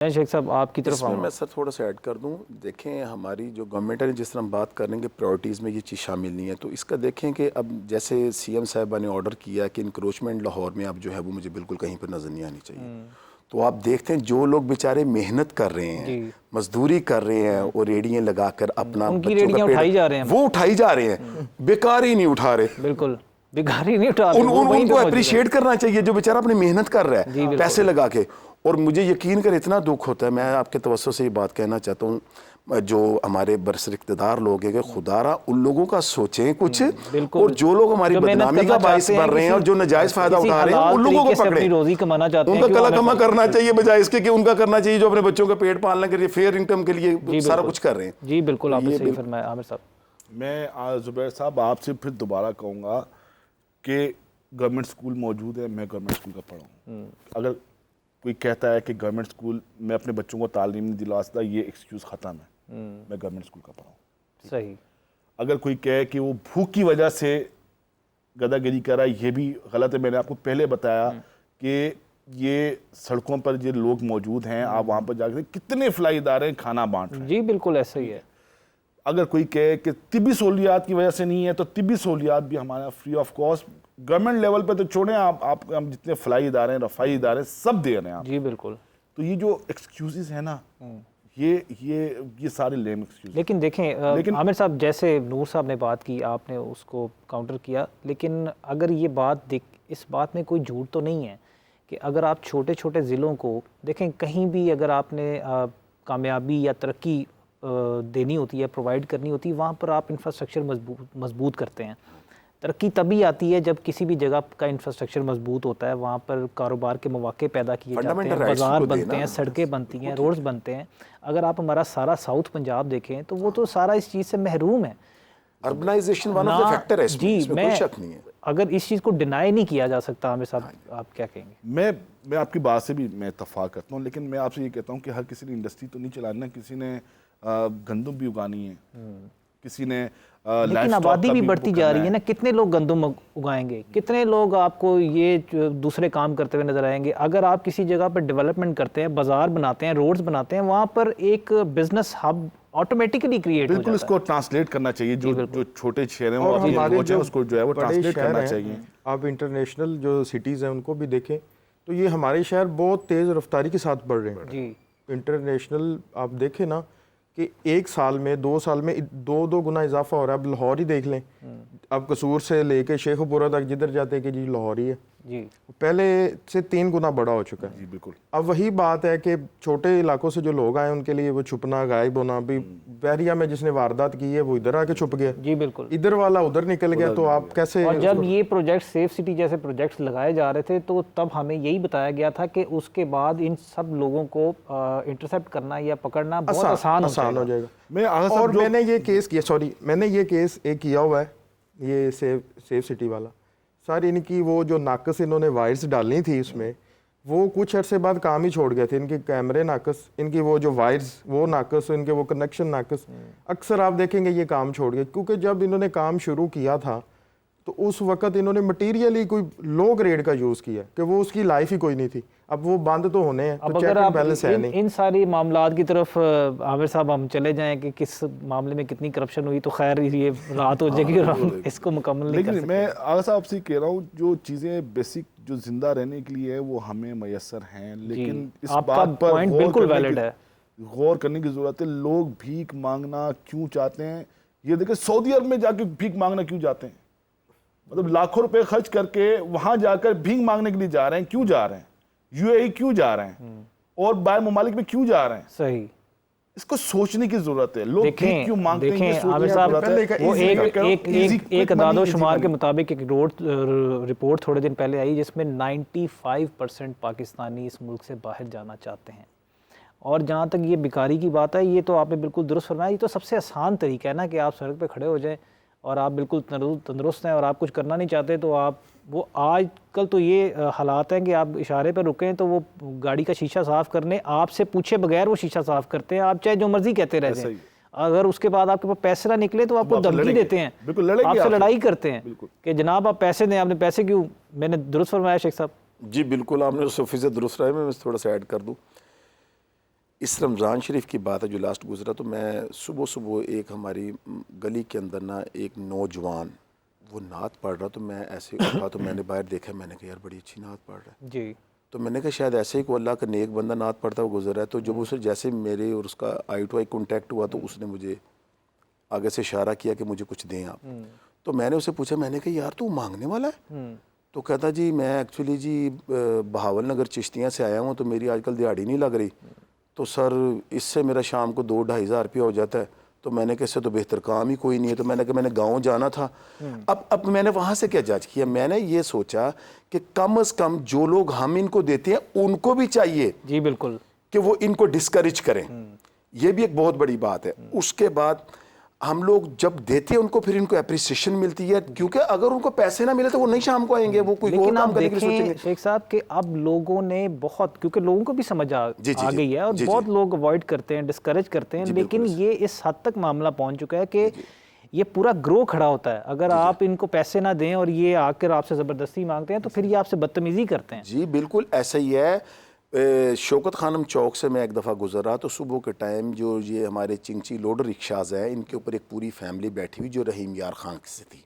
शेख साहब आपकी तरफ इसमें मैं सर थोड़ा सा ऐड कर दूं। देखें हमारी जो गवर्नमेंट है, जिस तरह हम बात करेंगे प्रायोरिटीज़ में ये चीज़ शामिल नहीं है, तो इसका देखें कि अब जैसे सीएम साहबा ने ऑर्डर किया कि इंक्रोचमेंट लाहौर में अब जो है वो मुझे बिल्कुल कहीं पर नज़र नहीं आनी चाहिए। तो आप देखते हैं जो लोग बेचारे मेहनत कर रहे हैं, मजदूरी कर रहे हैं और रेडियाँ लगाकर अपना उनकी रेडियाँ उठाई जा रहे हैं, वो उठाई जा रहे हैं, बेकार ही नहीं उठा रहे, बिल्कुल बेकार ही नहीं उठा रहे। उनको अप्रिशिएट करना चाहिए जो बेचारा अपनी मेहनत कर रहा है पैसे लगा के। और मुझे यकीन कर इतना दुख होता है, मैं आपके तवज्जो से ये बात कहना चाहता हूँ, जो हमारे बरसर इक़्तिदार लोग हैं, खुदारा उन लोगों का सोचें कुछ, और जो लोग हमारी बदनामी का बाइस बन रहे हैं और जो नाजायज़ फायदा उठा रहे हैं उन लोगों को पकड़े, रोजी कमाना चाहते हैं, उनका कला कमा करना चाहिए बजाय इसके कि उनका करना चाहिए जो अपने बच्चों का पेट पालने के लिए फेयर इनकम के लिए सारा कुछ कर रहे हैं। जी बिल्कुल, आपने सही फरमाया आमिर साहब। मैं ज़ुबैर साहब आपसे फिर दोबारा कहूँगा कि गवर्नमेंट स्कूल मौजूद है, मैं गवर्नमेंट स्कूल का पढ़ा हूँ। अगर कोई कहता है कि गवर्नमेंट स्कूल में अपने बच्चों को तालीम नहीं दिला सकता, ये एक्सक्यूज़ ख़त्म है। मैं गवर्नमेंट स्कूल का पढ़ा हूँ, सही। अगर कोई कहे कि वो भूख की वजह से गदागिरी कर रहा है, ये भी गलत है। मैंने आपको पहले बताया कि ये सड़कों पर जो लोग मौजूद हैं, आप वहाँ पर जाकर कितने फलाई इदारे खाना बांट रहे हैं। जी बिल्कुल ऐसा ही है। अगर कोई कहे कि तिब्बी सहूलियात की वजह से नहीं है, तो तिब्बी सहूलियात भी हमारा free of cost government level पे तो छोड़ें, आप हम जितने फलाई इदारे हैं, रफाई इदारे सब दे रहे हैं आप। जी बिल्कुल। तो ये जो एक्सक्यूजेस है ना, ये सारे लेम एक्सक्यूज। लेकिन देखें आमिर साहब, जैसे नूर साहब ने बात की, आपने उसको काउंटर किया, लेकिन अगर ये बात इस बात में कोई झूठ तो नहीं है कि अगर आप छोटे छोटे ज़िलों को देखें, कहीं भी अगर आपने कामयाबी या तरक्की देनी होती है, प्रोवाइड करनी होती है, वहाँ पर आप इंफ्रास्ट्रक्चर मजबूत करते हैं। तरक्की तभी आती है जब किसी भी जगह का इंफ्रास्ट्रक्चर मजबूत होता है, वहाँ पर कारोबार के मौके पैदा किए जाते हैं, बाजार बनते हैं, सड़कें बनती हैं, रोड्स बनते हैं। अगर आप हमारा सारा साउथ पंजाब देखें तो वो तो सारा इस चीज़ से महरूम है। Urbanisation one of the factor है इसमें कोई शक नहीं है। अगर इस चीज़ को डिनाई नहीं किया जा सकता, आमिर साहब आप क्या कहेंगे? मैं आपकी बात से भी मैं इत्तफाक करता हूँ, लेकिन मैं आपसे ये कहता हूँ कि हर किसी ने इंडस्ट्री तो नहीं चलाना, किसी ने गंदम भी उगानी है, किसी ने लेकिन आबादी भी बढ़ती जा रही है ना, कितने लोग गंदम उगाएंगे, कितने लोग आपको ये दूसरे काम करते हुए नजर आएंगे। अगर आप किसी जगह पर डेवलपमेंट करते हैं, बाजार बनाते हैं, रोड्स बनाते हैं, वहाँ पर एक बिजनेस हब ऑटोमेटिकली क्रिएट हो जाता है। बिल्कुल, इसको ट्रांसलेट करना चाहिए, जो छोटे शहर हैं हमारे जो उसको जो है वो ट्रांसलेट करना चाहिए। आप इंटरनेशनल जो सिटीज़ हैं उनको भी देखें तो ये हमारे शहर बहुत तेज़ रफ्तारी के साथ बढ़ रहे हैं जी। इंटरनेशनल आप देखें ना कि एक साल में 2 साल में 2 गुना इजाफा हो रहा है। अब लाहौर ही देख लें, अब कसूर से लेके शेखपुरा तक जिधर जाते हैं कि जी लाहौर ही है जी, पहले से 3 गुना बड़ा हो चुका है जी। बिल्कुल। अब वही बात है कि छोटे इलाकों से जो लोग आए उनके लिए वो छुपना, गायब होना, भी बहरिया में जिसने वारदात की है वो इधर आके छुप गया जी। बिल्कुल, इधर वाला उधर निकल गया। तो आप कैसे, और जब ये प्रोजेक्ट सेफ सिटी जैसे प्रोजेक्ट्स लगाए जा रहे थे तो तब हमें यही बताया गया था कि उसके बाद इन सब लोगों को इंटरसेप्ट करना या पकड़ना बहुत आसान हो जाएगा। और मैंने ये केस किया, सॉरी, मैंने ये केस एक किया हुआ है, ये सेफ सिटी वाला। सर इनकी वो जो नाकस इन्होंने वायर्स डालनी थी उसमें, वो कुछ अर्से बाद काम ही छोड़ गए थे। इनके कैमरे नाकस, इनकी वो जो वायर्स वो नाकस, इनके वो कनेक्शन नाकस, अक्सर आप देखेंगे ये काम छोड़ गए। क्योंकि जब इन्होंने काम शुरू किया था तो उस वक्त इन्होंने मटीरियल ही कोई लो ग्रेड का यूज़ किया कि वो उसकी लाइफ ही कोई नहीं थी। अब वो बंद तो होने हैं, अब तो अगर आप इन सारी मामलात की तरफ आमिर साहब हम चले जाएं कि किस मामले में कितनी करप्शन हुई, तो खैर ये रात हो जाएगी और हम इसको मुकम्मल नहीं कर सकते। मैं आगा साहब से कह रहा हूँ, जो चीज़ें बेसिक जो जिंदा रहने के लिए है वो हमें मैसर हैं, लेकिन इस बात पर बिल्कुल वैलिड है, गौर करने की जरूरत है। लोग भीख मांगना क्यों चाहते हैं? ये देखिए, सऊदी अरब में जाके भीख मांगना क्यों जाते हैं? मतलब लाखों रुपए खर्च करके वहां जाकर भीख मांगने के लिए जा रहे हैं। क्यों जा रहे हैं? यूएई क्यों जा रहे हैं? और बाहर ममालिक में क्यों जा रहे हैं? सही, इसको सोचने की जरूरत है। लोग भीख क्यों मांगते हैं? आमिर साहब, वो एक अदादो शुमार के मुताबिक एक रिपोर्ट थोड़े दिन पहले आई जिसमें 95% पाकिस्तानी इस मुल्क से बाहर जाना चाहते हैं। और जहाँ तक ये बेकारी की बात है, ये तो आपने बिल्कुल दुरुस्त फरमाया। ये तो सबसे आसान तरीका है ना कि आप सड़क पे खड़े हो जाएं और आप बिल्कुल तंदुरुस्त हैं और आप कुछ करना नहीं चाहते, तो आप वो आजकल तो ये हालात हैं कि आप इशारे पर रुकें तो वो गाड़ी का शीशा साफ़ करने आपसे पूछे बगैर वो शीशा साफ़ करते हैं। आप चाहे जो मर्जी कहते रह जाएं, अगर उसके बाद आपके पास पैसे ना निकले तो आपको धमकी देते हैं, आपसे लड़ाई करते हैं कि जनाब आप पैसे दें, आपने पैसे क्यों। मैंने दुरुस्त फरमाया शेख साहब? जी बिल्कुल, आपने सूफी से दुरुस्त रहा है। मैं थोड़ा सा ऐड कर दूँ, इस रमज़ान शरीफ की बात है जो लास्ट गुजरा, तो मैं सुबह सुबह एक हमारी गली के अंदर ना एक नौजवान वो नात पढ़ रहा, तो मैं ऐसे उठा तो मैंने बाहर देखा, मैंने कहा यार बड़ी अच्छी नात पढ़ रहा है जी। तो मैंने कहा शायद ऐसे ही कोई अल्लाह का नेक बंदा नात पढ़ता हुआ गुजर रहा है। तो जब उसे जैसे मेरे और उसका आई टू आई कॉन्टैक्ट हुआ तो उसने मुझे आगे से इशारा किया कि मुझे कुछ दें आप। तो मैंने उससे पूछा, मैंने कहा यार तू मांगने वाला है? तो कहता जी मैं एक्चुअली जी बहावल नगर चिश्तियाँ से आया हूँ, तो मेरी आजकल दिहाड़ी नहीं लग रही, तो सर इससे मेरा शाम को 2-2.5 हज़ार रुपया हो जाता है। तो मैंने कहा इससे तो बेहतर काम ही कोई नहीं है। तो मैंने कहा मैंने गांव जाना था। अब मैंने वहाँ से क्या जज किया, मैंने ये सोचा कि कम से कम जो लोग हम इनको देते हैं उनको भी चाहिए जी बिल्कुल कि वो इनको डिस्करेज करें। ये भी एक बहुत बड़ी बात है। उसके बाद हम लोग जब देते हैं उनको फिर इनको अप्रिसिएशन मिलती है, क्योंकि अगर उनको पैसे ना मिले तो वो नहीं शाम को आएंगे, वो कोई और काम करने के लिए सोचेंगे। शेख साहब कि अब लोगों ने बहुत, क्योंकि लोगों को भी समझ आ गई है और बहुत लोग अवॉइड करते हैं, डिस्करेज करते हैं, लेकिन ये इस हद तक मामला पहुंच चुका है कि ये पूरा ग्रो खड़ा होता है। अगर आप इनको पैसे ना दें और ये आकर आपसे ज़बरदस्ती मांगते हैं तो फिर ये आपसे बदतमीजी करते हैं। जी बिल्कुल ऐसा ही है। शौकत खानम चौक से मैं एक दफ़ा गुजर रहा तो सुबह के टाइम जो ये हमारे चिंची लोडर रिक्शाज हैं, इनके ऊपर एक पूरी फैमिली बैठी हुई जो रहीम यार खान से थी,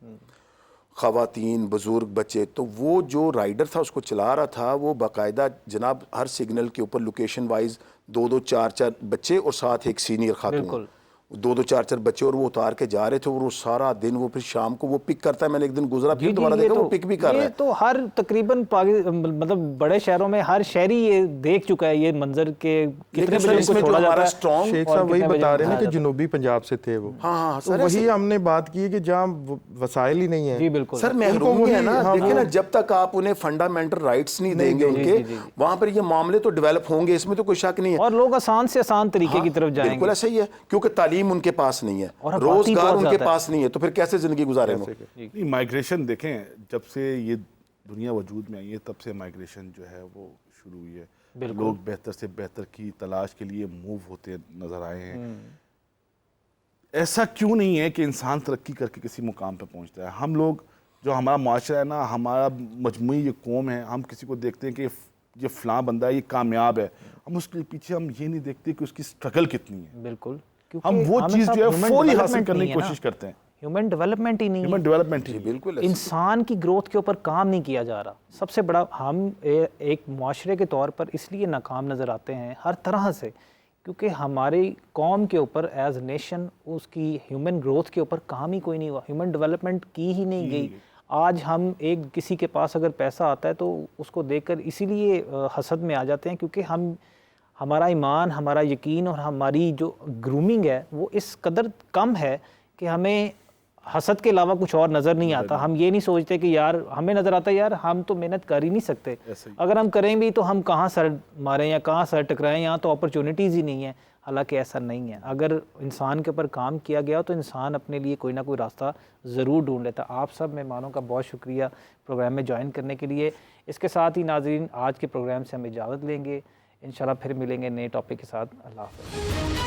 ख़वातीन बुज़ुर्ग बच्चे। तो वो जो राइडर था उसको चला रहा था, वो बाकायदा जनाब हर सिग्नल के ऊपर लोकेशन वाइज 2-2 4-4 बच्चे और साथ एक सीनियर खातून, 2-2 4-4 बच्चे, और वो उतार के जा रहे थे। और वो सारा दिन वो फिर शाम को वो पिक करता है। मैंने एक दिन गुजरा फिर दोबारा देखा वो पिक भी कर रहा है। तो हर तकरीबन मतलब बड़े शहरों में हर शहरी ये देख चुका है ये मंजर के कितने बजे इसमें जो हमारा स्ट्रॉन्ग शेख साहब वही बता रहे हैं कि जनूबी पंजाब से थे वो। हाँ तो वही हमने बात की है कि जहाँ वसाइल ही नहीं है। जी बिल्कुल सर महरूम है ना। देखिए ना, जब तक आप उन्हें फंडामेंटल राइट्स नहीं देंगे उनके, वहां पर ये मामले तो डेवलप होंगे, इसमें तो कोई शक नहीं है। और लोग आसान से आसान तरीके की तरफ जाएंगे। बिल्कुल ऐसा ही है, क्योंकि तालीम उनके पास नहीं है, रोजगार उनके पास नहीं है, तो फिर कैसे जिंदगी गुजारेंगे? माइग्रेशन देखें, जब से ये दुनिया वजूद में आई है तब से माइग्रेशन जो है वो शुरू हुई है। लोग बेहतर से बेहतर की तलाश के लिए मूव होते नजर आए हैं। ऐसा क्यों नहीं है कि इंसान तरक्की करके किसी मुकाम पे पहुंचता है? हम लोग जो हमारा माशरा है ना, हमारा मजमूई ये कौम है, हम किसी को देखते हैं कि ये फलां बंदा है, ये कामयाब है, हम उसके पीछे हम ये नहीं देखते कि उसकी स्ट्रगल कितनी है। बिल्कुल, हम वो चीज जो है फौरी हासिल करने की कोशिश करते हैं। ह्यूमन डेवलपमेंट ही नहीं है। ह्यूमन डेवलपमेंट ही बिल्कुल इंसान की ग्रोथ के ऊपर काम नहीं किया जा रहा। सबसे बड़ा हम एक मुआशरे के तौर पर इसलिए नाकाम नज़र आते हैं हर तरह से, क्योंकि हमारी कौम के ऊपर एज नेशन उसकी ह्यूमन ग्रोथ के ऊपर काम ही कोई नहीं हुआ, ह्यूमन डेवलपमेंट की ही नहीं गई। आज हम एक किसी के पास अगर पैसा आता है तो उसको देखकर इसीलिए हसद में आ जाते हैं, क्योंकि हमारा ईमान, हमारा यकीन और हमारी जो ग्रूमिंग है वो इस कदर कम है कि हमें हसद के अलावा कुछ और नज़र नहीं आता। हम ये नहीं सोचते कि यार, हमें नज़र आता है यार हम तो मेहनत कर ही नहीं सकते, अगर हम करें भी तो हम कहाँ सर मारें या कहाँ सर टकराएं, यहाँ तो अपॉर्चुनिटीज़ ही नहीं है। हालांकि ऐसा नहीं है। अगर इंसान के ऊपर काम किया गया तो इंसान अपने लिए कोई ना कोई रास्ता ज़रूर ढूंढ लेता। आप सब मेहमानों का बहुत शुक्रिया प्रोग्राम में ज्वाइन करने के लिए। इसके साथ ही नाज़रीन, आज के प्रोग्राम से हम इजाज़त लेंगे, इंशाल्लाह फिर मिलेंगे नए टॉपिक के साथ। अल्लाह हाफ़िज़।